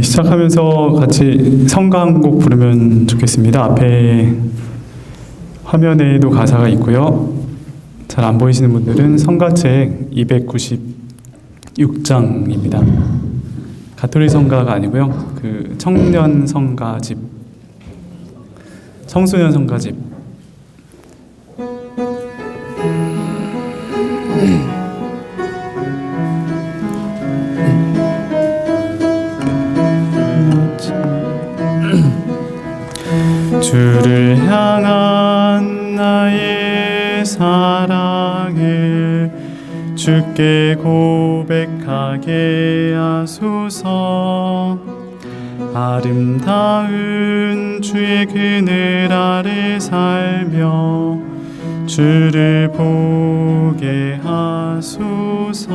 이렇게 시작하면서 같이 성가 한 곡 부르면 좋겠습니다. 앞에 화면에도 가사가 있고요. 잘 안 보이시는 분들은 성가책 296장입니다. 가톨릭 성가가 아니고요. 그 청년 성가집, 청소년 성가집. 주를 향한 나의 사랑을 주께 고백하게 하소서. 아름다운 주의 그늘 아래 살며 주를 보게 하소서.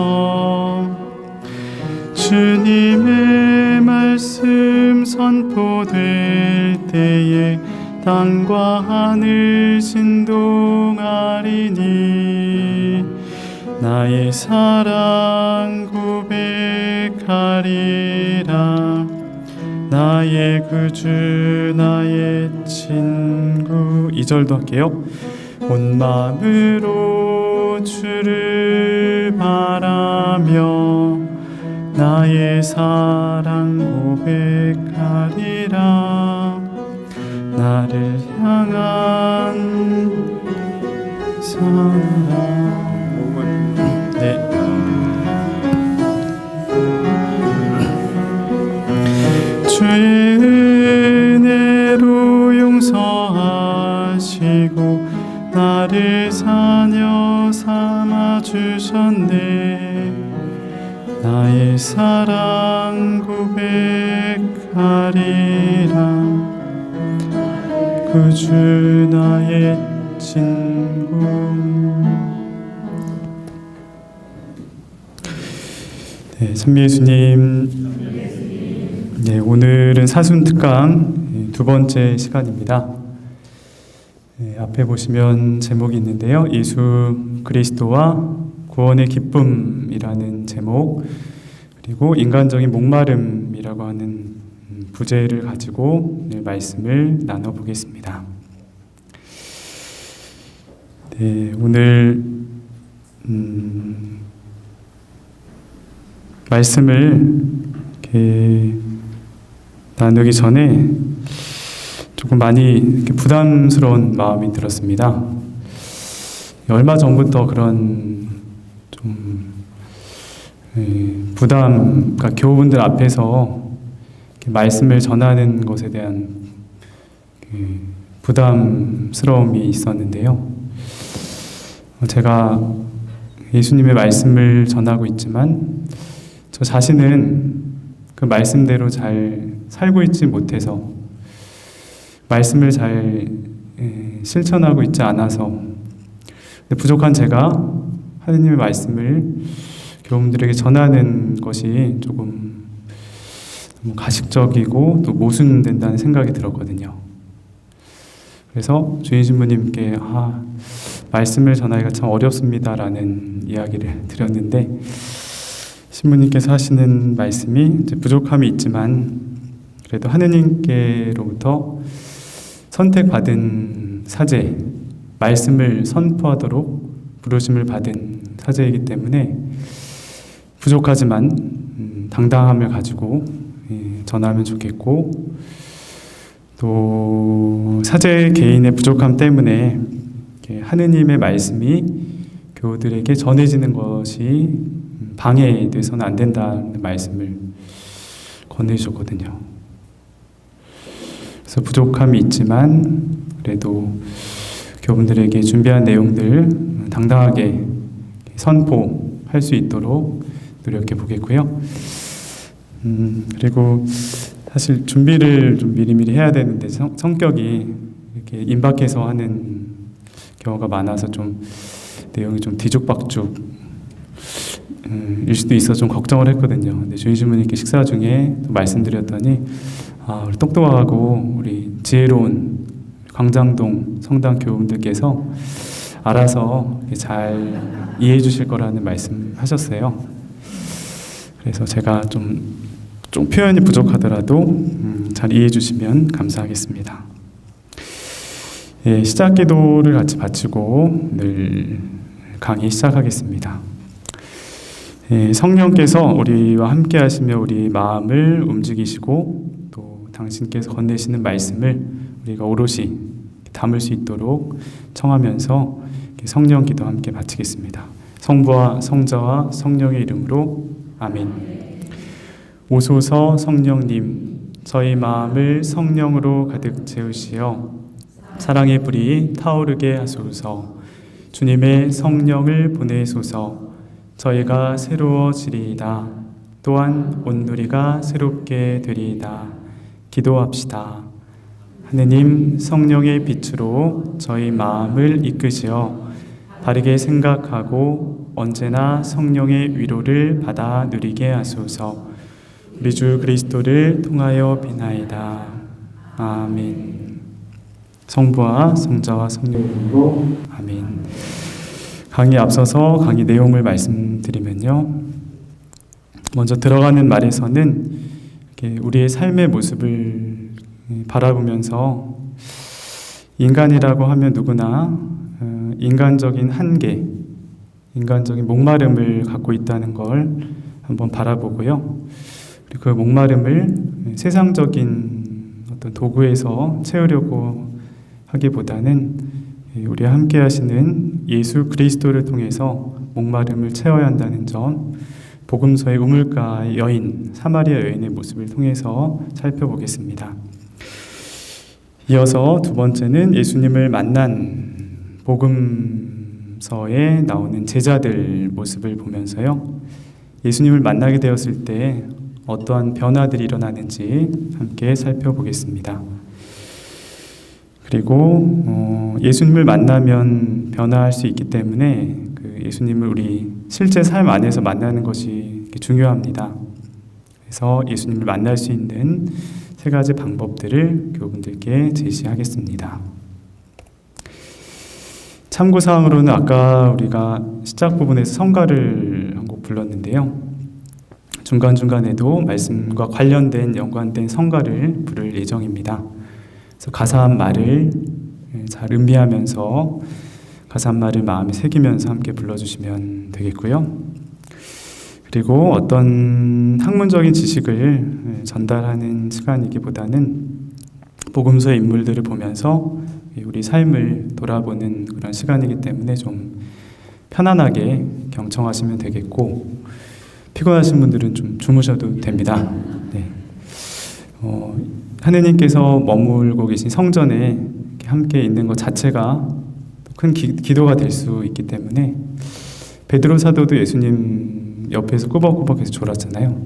주님의 말씀 선포될 때에 땅과 하늘 진동하리니 나의 사랑 고백하리라. 나의 구주 나의 친구. 2절도 할게요. 온 마음으로 주를 바라며 나의 사랑 고백하리라. 나를 향한 사랑. 네. 주의 은혜로 용서하시고 나를 자녀 삼아 주셨네. 나의 사랑 고백하리라. 구주 나의 친구. 네, 선미예수님. 네, 오늘은 사순특강 두 번째 시간입니다. 네, 앞에 보시면 제목이 있는데요. 예수 그리스도와 구원의 기쁨이라는 제목, 그리고 인간적인 목마름이라고 하는 부제를 가지고 오늘 말씀을 나눠보겠습니다. 네, 오늘 말씀을 이렇게 나누기 전에 조금 많이 이렇게 부담스러운 마음이 들었습니다. 얼마 전부터 그런 좀 부담, 그러니까 교우분들 앞에서 말씀을 전하는 것에 대한 부담스러움이 있었는데요. 제가 예수님의 말씀을 전하고 있지만 저 자신은 그 말씀대로 잘 살고 있지 못해서, 말씀을 잘 실천하고 있지 않아서, 부족한 제가 하느님의 말씀을 교우분들에게 전하는 것이 조금 가식적이고 또 모순된다는 생각이 들었거든요. 그래서 주인 신부님께 말씀을 전하기가 참 어렵습니다라는 이야기를 드렸는데, 신부님께서 하시는 말씀이 이제 부족함이 있지만 그래도 하느님께로부터 선택받은 사제, 말씀을 선포하도록 부르심을 받은 사제이기 때문에 부족하지만 당당함을 가지고 전하면 좋겠고, 또 사제 개인의 부족함 때문에 하느님의 말씀이 교우들에게 전해지는 것이 방해돼서는 안 된다는 말씀을 건네주셨거든요. 그래서 부족함이 있지만 그래도 교우분들에게 준비한 내용들 당당하게 선포할 수 있도록 노력해 보겠고요. 그리고 사실 준비를 좀 미리미리 해야 되는데 성격이 이렇게 임박해서 하는 경우가 많아서 좀 내용이 좀 뒤죽박죽 일 수도 있어서 좀 걱정을 했거든요. 근데 주인 신부님께 식사 중에 또 말씀드렸더니 우리 똑똑하고 우리 지혜로운 광장동 성당 교우분들께서 알아서 잘 이해해 주실 거라는 말씀하셨어요. 그래서 제가 좀 좀 표현이 부족하더라도 잘 이해해 주시면 감사하겠습니다. 예, 시작 기도를 같이 바치고 늘 강의 시작하겠습니다. 예, 성령께서 우리와 함께 하시며 우리 마음을 움직이시고 또 당신께서 건네시는 말씀을 우리가 오롯이 담을 수 있도록 청하면서 성령 기도 함께 바치겠습니다. 성부와 성자와 성령의 이름으로 아멘. 오소서 성령님, 저희 마음을 성령으로 가득 채우시어 사랑의 불이 타오르게 하소서. 주님의 성령을 보내소서. 저희가 새로워지리이다. 또한 온누리가 새롭게 되리이다. 기도합시다. 하느님, 성령의 빛으로 저희 마음을 이끄시어 바르게 생각하고 언제나 성령의 위로를 받아 누리게 하소서. 우리 주 그리스도를 통하여 비나이다. 아멘. 성부와 성자와 성령으로 아멘. 강의 앞서서 강의 내용을 말씀드리면요, 먼저 들어가는 말에서는 이렇게 우리의 삶의 모습을 바라보면서 인간이라고 하면 누구나 인간적인 한계, 인간적인 목마름을 갖고 있다는 걸 한번 바라보고요, 그리고 그 목마름을 세상적인 어떤 도구에서 채우려고 하기보다는 우리 함께 하시는 예수 그리스도를 통해서 목마름을 채워야 한다는 점, 복음서의 우물가의 여인, 사마리아 여인의 모습을 통해서 살펴보겠습니다. 이어서 두 번째는 예수님을 만난 복음서에 나오는 제자들 모습을 보면서요, 예수님을 만나게 되었을 때 어떠한 변화들이 일어나는지 함께 살펴보겠습니다. 그리고 예수님을 만나면 변화할 수 있기 때문에 그 예수님을 우리 실제 삶 안에서 만나는 것이 중요합니다. 그래서 예수님을 만날 수 있는 세 가지 방법들을 교우분들께 제시하겠습니다. 참고사항으로는 아까 우리가 시작 부분에서 성가를 한 곡 불렀는데요, 중간중간에도 말씀과 관련된 연관된 성가를 부를 예정입니다. 그래서 가사한 말을 잘 음미하면서 가사한 말을 마음에 새기면서 함께 불러주시면 되겠고요. 그리고 어떤 학문적인 지식을 전달하는 시간이기보다는 복음서의 인물들을 보면서 우리 삶을 돌아보는 그런 시간이기 때문에 좀 편안하게 경청하시면 되겠고, 피곤하신 분들은 좀 주무셔도 됩니다. 네. 하느님께서 머물고 계신 성전에 함께 있는 것 자체가 큰 기도가 될 수 있기 때문에, 베드로 사도도 예수님 옆에서 꾸벅꾸벅해서 졸았잖아요.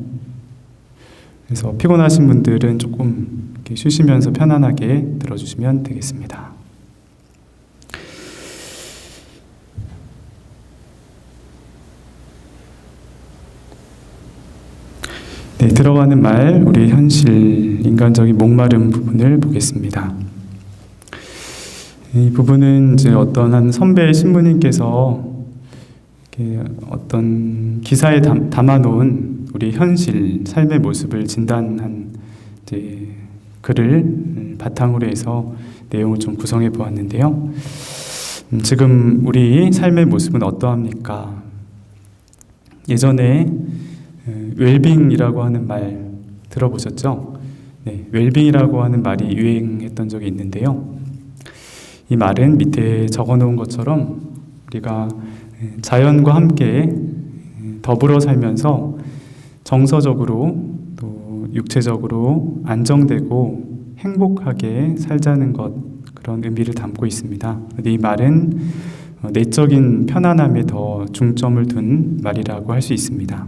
그래서 피곤하신 분들은 조금 이렇게 쉬시면서 편안하게 들어주시면 되겠습니다. 네, 들어가는 말, 우리 현실, 인간적인 목마름 부분을 보겠습니다. 이 부분은 이제 어떤 한 선배 신부님께서 어떤 기사에 담아놓은 우리 현실, 삶의 모습을 진단한 이제 글을 바탕으로 해서 내용을 좀 구성해 보았는데요. 지금 우리 삶의 모습은 어떠합니까? 예전에 웰빙이라고 하는 말 들어보셨죠? 네, 웰빙이라고 하는 말이 유행했던 적이 있는데요. 이 말은 밑에 적어놓은 것처럼 우리가 자연과 함께 더불어 살면서 정서적으로 또 육체적으로 안정되고 행복하게 살자는 것, 그런 의미를 담고 있습니다. 이 말은 내적인 편안함에 더 중점을 둔 말이라고 할 수 있습니다.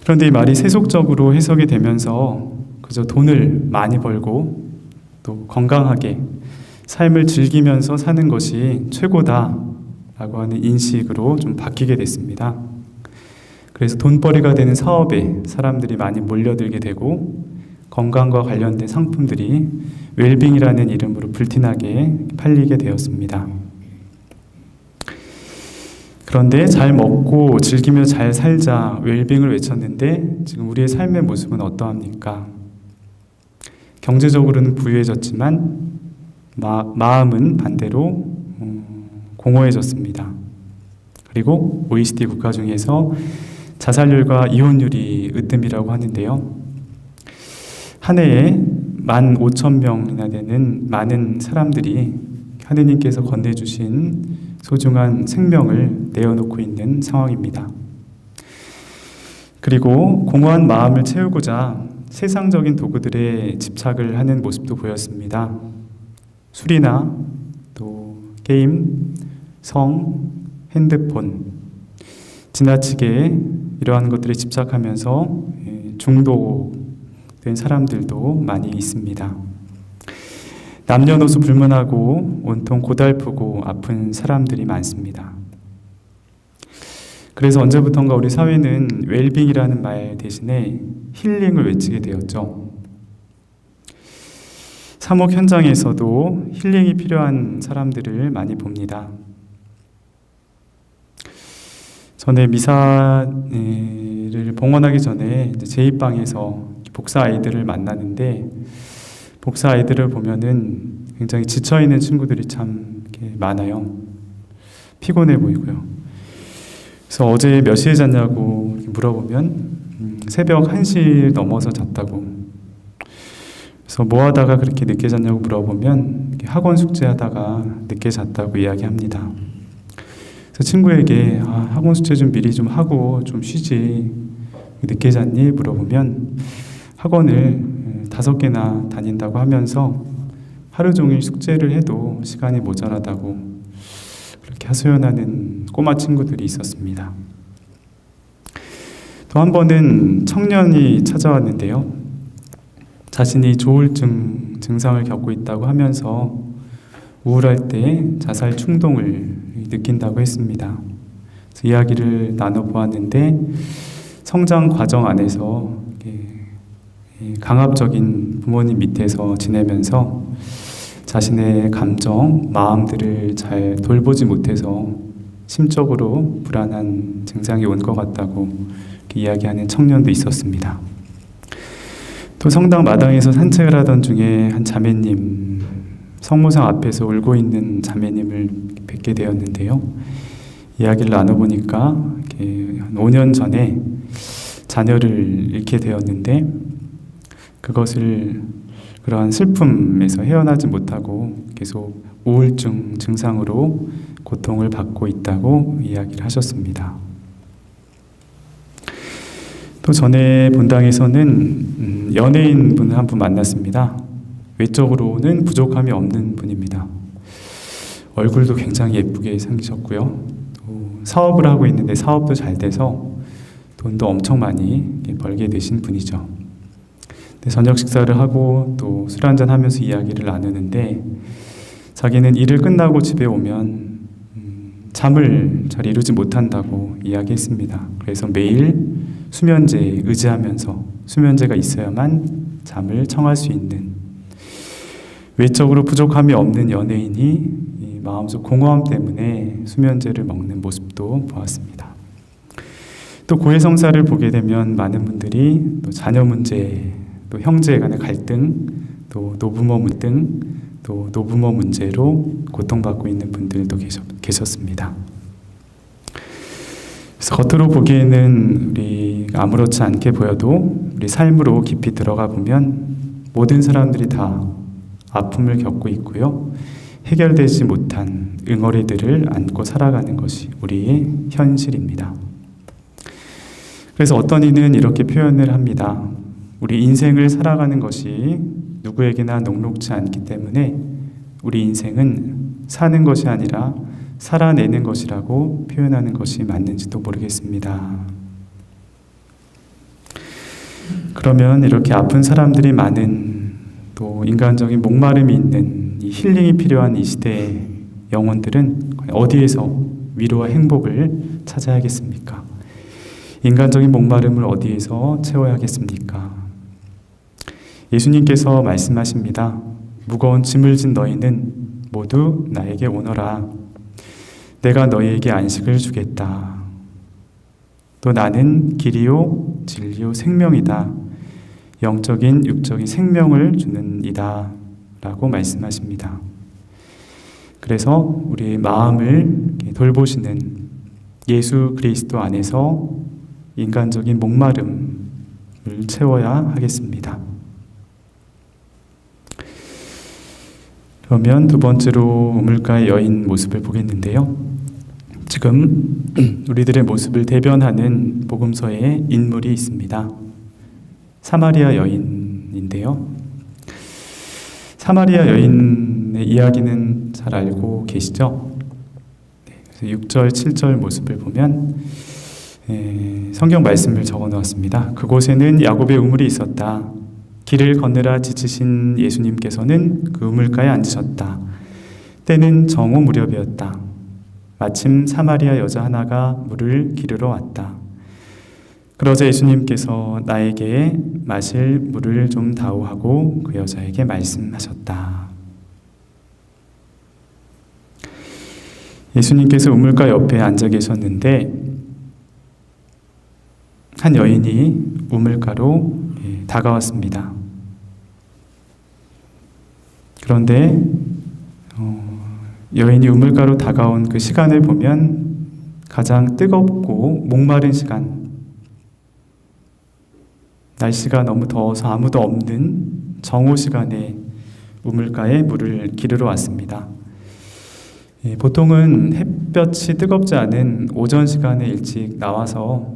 그런데 이 말이 세속적으로 해석이 되면서 그저 돈을 많이 벌고 또 건강하게 삶을 즐기면서 사는 것이 최고다라고 하는 인식으로 좀 바뀌게 됐습니다. 그래서 돈벌이가 되는 사업에 사람들이 많이 몰려들게 되고, 건강과 관련된 상품들이 웰빙이라는 이름으로 불티나게 팔리게 되었습니다. 그런데 잘 먹고 즐기며 잘 살자 웰빙을 외쳤는데 지금 우리의 삶의 모습은 어떠합니까? 경제적으로는 부유해졌지만 마음은 반대로 공허해졌습니다. 그리고 OECD 국가 중에서 자살률과 이혼율이 으뜸이라고 하는데요. 한 해에 15,000명이나 되는 많은 사람들이 하느님께서 건네주신 소중한 생명을 내어놓고 있는 상황입니다. 그리고 공허한 마음을 채우고자 세상적인 도구들에 집착을 하는 모습도 보였습니다. 술이나 또 게임, 성, 핸드폰, 지나치게 이러한 것들에 집착하면서 중독된 사람들도 많이 있습니다. 남녀노소 불문하고 온통 고달프고 아픈 사람들이 많습니다. 그래서 언제부턴가 우리 사회는 웰빙이라는 말 대신에 힐링을 외치게 되었죠. 사목 현장에서도 힐링이 필요한 사람들을 많이 봅니다. 전에 미사를 봉헌하기 전에 제2방에서 복사 아이들을 만나는데 복사 아이들을 보면은 굉장히 지쳐있는 친구들이 참 많아요. 피곤해 보이고요. 그래서 어제 몇 시에 잤냐고 물어보면 새벽 1시 넘어서 잤다고. 그래서 뭐 하다가 그렇게 늦게 잤냐고 물어보면 학원 숙제하다가 늦게 잤다고 이야기합니다. 그래서 친구에게 학원 숙제 좀 미리 좀 하고 좀 쉬지 늦게 잤니? 물어보면 학원을 5개나 다닌다고 하면서 하루 종일 숙제를 해도 시간이 모자라다고 그렇게 하소연하는 꼬마 친구들이 있었습니다. 또 한 번은 청년이 찾아왔는데요. 자신이 조울증 증상을 겪고 있다고 하면서 우울할 때 자살 충동을 느낀다고 했습니다. 그래서 이야기를 나눠보았는데 성장 과정 안에서 강압적인 부모님 밑에서 지내면서 자신의 감정, 마음들을 잘 돌보지 못해서 심적으로 불안한 증상이 온 것 같다고 이렇게 이야기하는 청년도 있었습니다. 또 성당 마당에서 산책을 하던 중에 한 자매님, 성모상 앞에서 울고 있는 자매님을 뵙게 되었는데요. 이야기를 나눠보니까 한 5년 전에 자녀를 잃게 되었는데 그것을 그러한 슬픔에서 헤어나지 못하고 계속 우울증 증상으로 고통을 받고 있다고 이야기를 하셨습니다. 또 전에 본당에서는 연예인 분을 한 분 만났습니다. 외적으로는 부족함이 없는 분입니다. 얼굴도 굉장히 예쁘게 생기셨고요. 또 사업을 하고 있는데 사업도 잘 돼서 돈도 엄청 많이 벌게 되신 분이죠. 저녁 식사를 하고 또 술 한잔 하면서 이야기를 나누는데 자기는 일을 끝나고 집에 오면 잠을 잘 이루지 못한다고 이야기했습니다. 그래서 매일 수면제에 의지하면서 수면제가 있어야만 잠을 청할 수 있는 외적으로 부족함이 없는 연예인이 마음속 공허함 때문에 수면제를 먹는 모습도 보았습니다. 또 고해성사를 보게 되면 많은 분들이 또 자녀 문제, 또 형제 간의 갈등, 또 노부모 문제로 고통받고 있는 분들도 계셨습니다. 그래서 겉으로 보기에는 우리 아무렇지 않게 보여도 우리 삶으로 깊이 들어가 보면 모든 사람들이 다 아픔을 겪고 있고요. 해결되지 못한 응어리들을 안고 살아가는 것이 우리의 현실입니다. 그래서 어떤 이는 이렇게 표현을 합니다. 우리 인생을 살아가는 것이 누구에게나 녹록지 않기 때문에 우리 인생은 사는 것이 아니라 살아내는 것이라고 표현하는 것이 맞는지도 모르겠습니다. 그러면 이렇게 아픈 사람들이 많은 또 인간적인 목마름이 있는 이 힐링이 필요한 이 시대의 영혼들은 어디에서 위로와 행복을 찾아야겠습니까? 인간적인 목마름을 어디에서 채워야겠습니까? 예수님께서 말씀하십니다. 무거운 짐을 진 너희는 모두 나에게 오너라. 내가 너희에게 안식을 주겠다. 또 나는 길이요 진리요 생명이다. 영적인 육적인 생명을 주는 이다 라고 말씀하십니다. 그래서 우리의 마음을 돌보시는 예수 그리스도 안에서 인간적인 목마름을 채워야 하겠습니다. 그러면 두 번째로 우물가의 여인 모습을 보겠는데요. 지금 우리들의 모습을 대변하는 복음서에 인물이 있습니다. 사마리아 여인인데요. 사마리아 여인의 이야기는 잘 알고 계시죠? 그래서 6절, 7절 모습을 보면 성경 말씀을 적어 놓았습니다. 그곳에는 야곱의 우물이 있었다. 길을 건너라 지치신 예수님께서는 그 우물가에 앉으셨다. 때는 정오 무렵이었다. 마침 사마리아 여자 하나가 물을 기르러 왔다. 그러자 예수님께서 나에게 마실 물을 좀 다오 하고 그 여자에게 말씀하셨다. 예수님께서 우물가 옆에 앉아 계셨는데 한 여인이 우물가로 다가왔습니다. 그런데 여인이 우물가로 다가온 그 시간을 보면 가장 뜨겁고 목마른 시간, 날씨가 너무 더워서 아무도 없는 정오 시간에 우물가에 물을 기르러 왔습니다. 보통은 햇볕이 뜨겁지 않은 오전 시간에 일찍 나와서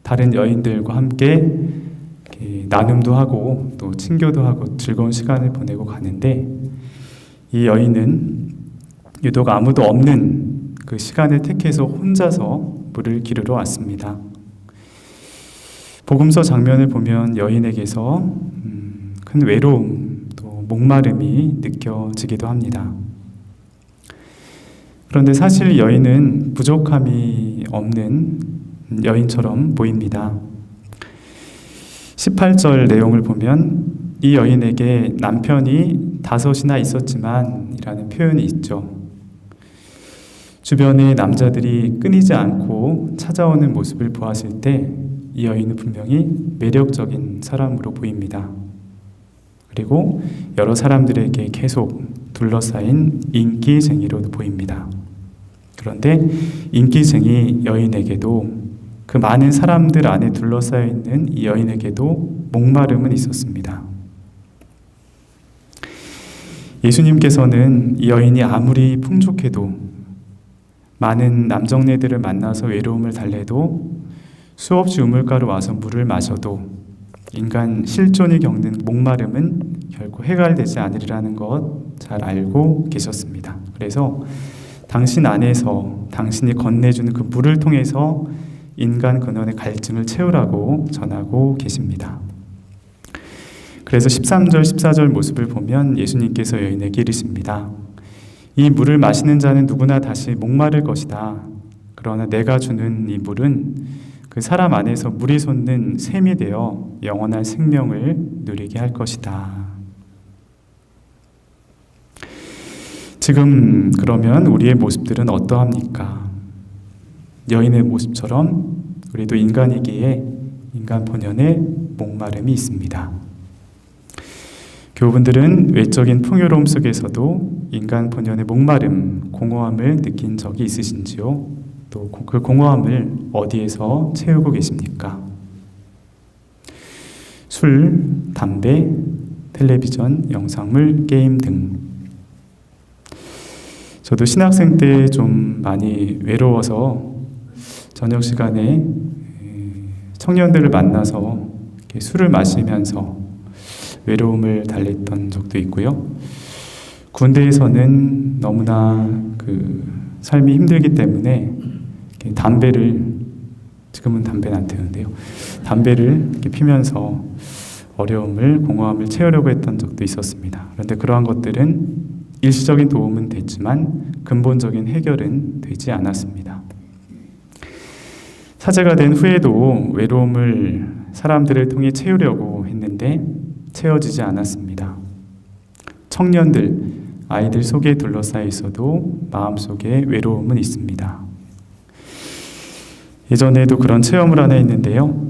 다른 여인들과 함께 나눔도 하고 또 친교도 하고 즐거운 시간을 보내고 가는데, 이 여인은 유독 아무도 없는 그 시간을 택해서 혼자서 물을 기르러 왔습니다. 복음서 장면을 보면 여인에게서 큰 외로움 또 목마름이 느껴지기도 합니다. 그런데 사실 여인은 부족함이 없는 여인처럼 보입니다. 18절 내용을 보면 이 여인에게 남편이 5이나 있었지만 이라는 표현이 있죠. 주변의 남자들이 끊이지 않고 찾아오는 모습을 보았을 때 이 여인은 분명히 매력적인 사람으로 보입니다. 그리고 여러 사람들에게 계속 둘러싸인 인기쟁이로도 보입니다. 그런데 인기쟁이 여인에게도, 그 많은 사람들 안에 둘러싸여 있는 이 여인에게도 목마름은 있었습니다. 예수님께서는 이 여인이 아무리 풍족해도, 많은 남정네들을 만나서 외로움을 달래도, 수없이 우물가로 와서 물을 마셔도 인간 실존이 겪는 목마름은 결코 해결되지 않으리라는 것 잘 알고 계셨습니다. 그래서 당신 안에서 당신이 건네주는 그 물을 통해서 인간 근원의 갈증을 채우라고 전하고 계십니다. 그래서 13절, 14절 모습을 보면 예수님께서 여인에게 이르십니다. 이 물을 마시는 자는 누구나 다시 목마를 것이다. 그러나 내가 주는 이 물은 그 사람 안에서 물이 솟는 샘이 되어 영원한 생명을 누리게 할 것이다. 지금 그러면 우리의 모습들은 어떠합니까? 여인의 모습처럼 우리도 인간이기에 인간 본연의 목마름이 있습니다. 교우분들은 외적인 풍요로움 속에서도 인간 본연의 목마름, 공허함을 느낀 적이 있으신지요? 또 그 공허함을 어디에서 채우고 계십니까? 술, 담배, 텔레비전, 영상물, 게임 등. 저도 신학생 때 좀 많이 외로워서 저녁 시간에 청년들을 만나서 이렇게 술을 마시면서 외로움을 달랬던 적도 있고요. 군대에서는 너무나 그 삶이 힘들기 때문에 담배를, 지금은 담배는 안 태우는데요, 담배를 이렇게 피면서 어려움을, 공허함을 채우려고 했던 적도 있었습니다. 그런데 그러한 것들은 일시적인 도움은 됐지만 근본적인 해결은 되지 않았습니다. 사제가 된 후에도 외로움을 사람들을 통해 채우려고 했는데 채워지지 않았습니다. 청년들, 아이들 속에 둘러싸여 있어도 마음속에 외로움은 있습니다. 예전에도 그런 체험을 하나 했는데요.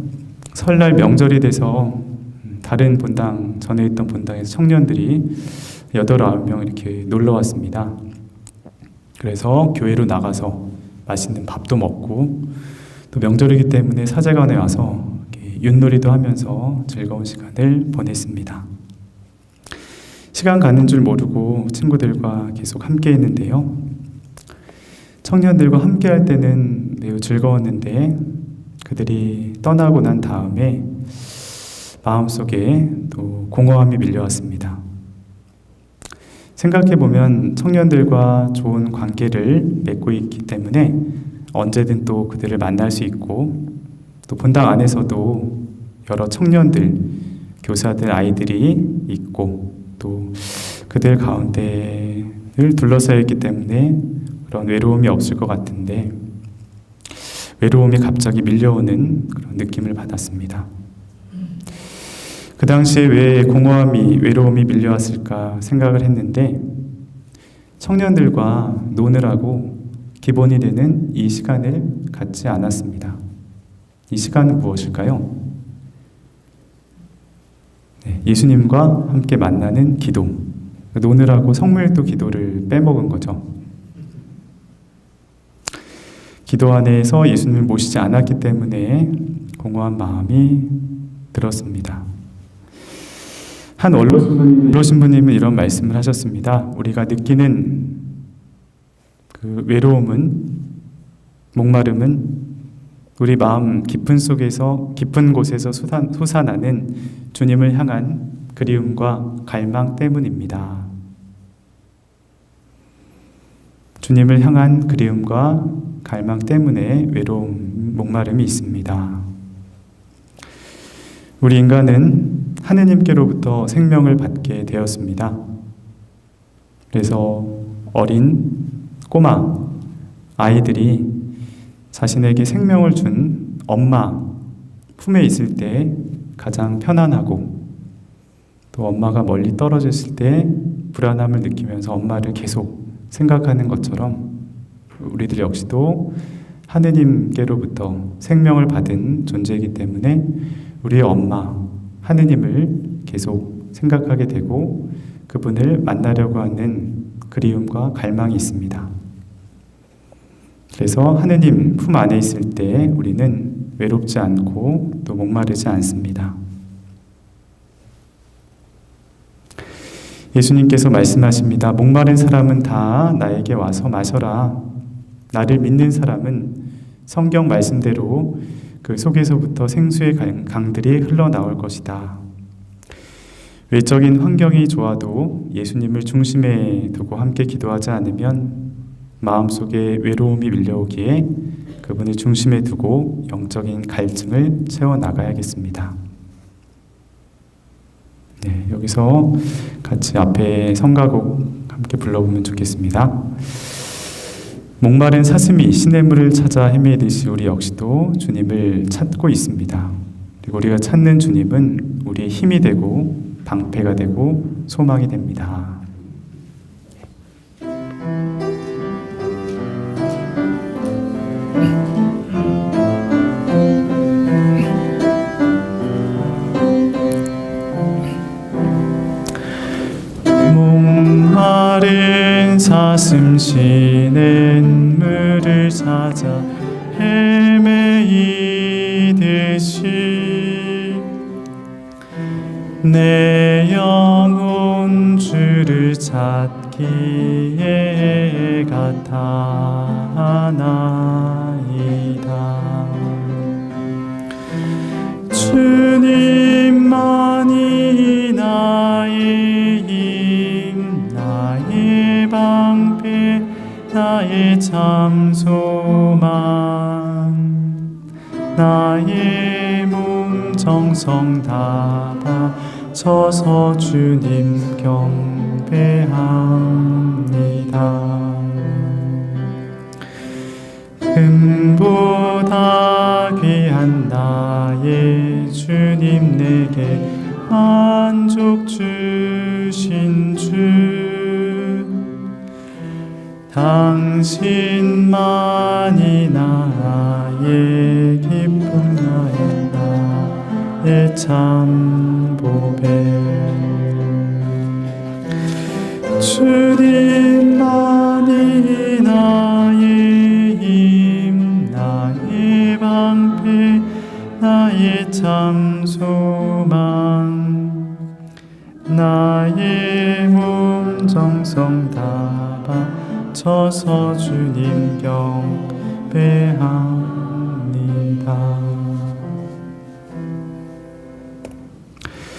설날 명절이 돼서 다른 본당, 전에 있던 본당에서 청년들이 8, 9명 이렇게 놀러 왔습니다. 그래서 교회로 나가서 맛있는 밥도 먹고 또 명절이기 때문에 사제관에 와서 윷놀이도 하면서 즐거운 시간을 보냈습니다. 시간 가는 줄 모르고 친구들과 계속 함께 했는데요. 청년들과 함께 할 때는 매우 즐거웠는데 그들이 떠나고 난 다음에 마음속에 또 공허함이 밀려왔습니다. 생각해보면 청년들과 좋은 관계를 맺고 있기 때문에 언제든 또 그들을 만날 수 있고 또 본당 안에서도 여러 청년들, 교사들, 아이들이 있고 또 그들 가운데를 둘러싸여 있기 때문에 그런 외로움이 없을 것 같은데 외로움이 갑자기 밀려오는 그런 느낌을 받았습니다. 그 당시에 왜 공허함이, 외로움이 밀려왔을까 생각을 했는데 청년들과 노느라고 기본이 되는 이 시간을 갖지 않았습니다. 이 시간은 무엇일까요? 네, 예수님과 함께 만나는 기도. 노느라고 성모일도 기도를 빼먹은 거죠. 기도 안에서 예수님을 모시지 않았기 때문에 공허한 마음이 들었습니다. 한 원로 신부님은 이런 말씀을 하셨습니다. 우리가 느끼는 그 외로움은, 목마름은 우리 마음 깊은 속에서, 깊은 곳에서 솟아나는 주님을 향한 그리움과 갈망 때문입니다. 주님을 향한 그리움과 갈망 때문에 외로움, 목마름이 있습니다. 우리 인간은 하느님께로부터 생명을 받게 되었습니다. 그래서 어린 꼬마 아이들이 자신에게 생명을 준 엄마 품에 있을 때 가장 편안하고 또 엄마가 멀리 떨어졌을 때 불안함을 느끼면서 엄마를 계속 생각하는 것처럼 우리들 역시도 하느님께로부터 생명을 받은 존재이기 때문에 우리의 엄마 하느님을 계속 생각하게 되고 그분을 만나려고 하는 그리움과 갈망이 있습니다. 그래서 하느님 품 안에 있을 때 우리는 외롭지 않고 또 목마르지 않습니다. 예수님께서 말씀하십니다. 목마른 사람은 다 나에게 와서 마셔라. 나를 믿는 사람은 성경 말씀대로 그 속에서부터 생수의 강들이 흘러나올 것이다. 외적인 환경이 좋아도 예수님을 중심에 두고 함께 기도하지 않으면 마음속에 외로움이 밀려오기에 그분을 중심에 두고 영적인 갈증을 채워나가야겠습니다. 네, 여기서 같이 앞에 성가곡 함께 불러보면 좋겠습니다. 목마른 사슴이 시냇물을 찾아 헤매듯이 우리 역시도 주님을 찾고 있습니다. 그리고 우리가 찾는 주님은 우리의 힘이 되고 방패가 되고 소망이 됩니다. 목마른 사슴 시냇물을 찾아 헤매이듯이 내 영혼 주를 찾기에 같아나이다. 주님만이 나의 힘, 나의 방패, 나의 참 소망, 나의 몸 정성 다 바쳐서 주님 경배합니다. 금보다 귀한 나의 주님, 내게 만족 주신 주, 당신만이 나의 기쁨 나의 참 보배 주님만이 나의 힘 나의 방패 나의 참 소망 나의 몸 정성 다 바쳐서 주님 경배합니다.